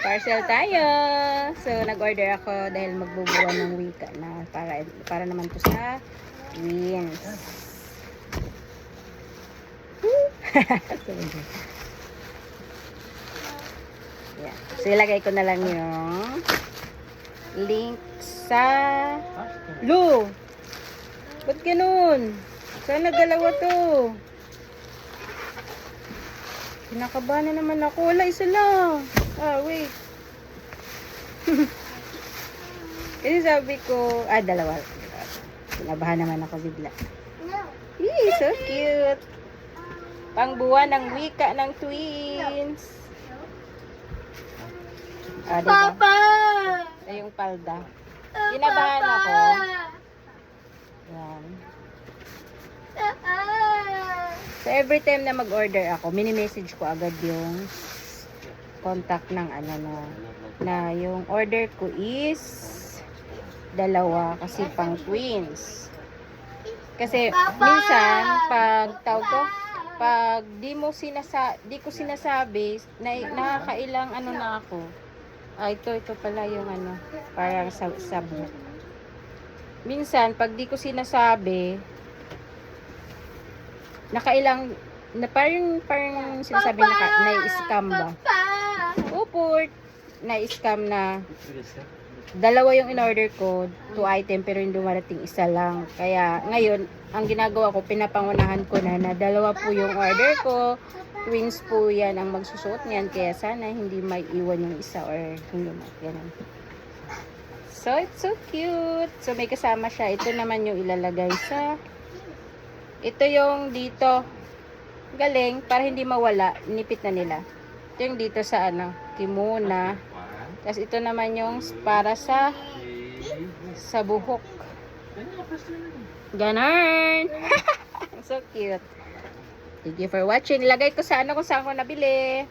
Parcel tayo. So, nag-order ako dahil magbubuwan ng wika na para naman to sa twins. Yeah. So, ilagay ko na lang yung link sa Lu. Ba't ganun? Sana dalawa to. Kinakabahan na naman ako. Wala, isa lang. Wait. Kasi sabi ko, dalawa. Kinabahan naman ako bigla. So cute. Pangbuwan ng wika ng twins. Diba? Papa! Yung palda. Kinabahan ako. Yan. So every time na mag-order ako, mini-message ko agad yung contact ng na yung order ko is dalawa kasi pang twins. Kasi minsan pag di ko sinasabi nakakailang na ako. Ito pala yung parang sa buhok. Minsan pag di ko sinasabi nakailang na parang sinasabi na-scam ba? Uport na-scam na dalawa yung in-order ko, 2 item pero yung dumarating isa lang. Kaya ngayon, ang ginagawa ko, pinapangunahan ko na dalawa po yung order ko. Twins po yan ang magsusuot niyan. Kaya sana hindi may iwan yung isa or hindi ganun. So, it's so cute. So, may kasama siya. Ito naman yung ilalagay sa ito yung dito. Galing, para hindi mawala. Nipit na nila. Ito yung dito sa kimona. Tapos ito naman yung para sa buhok. Ganon. So cute. Thank you for watching. Ilagay ko sa kung saan ko nabili.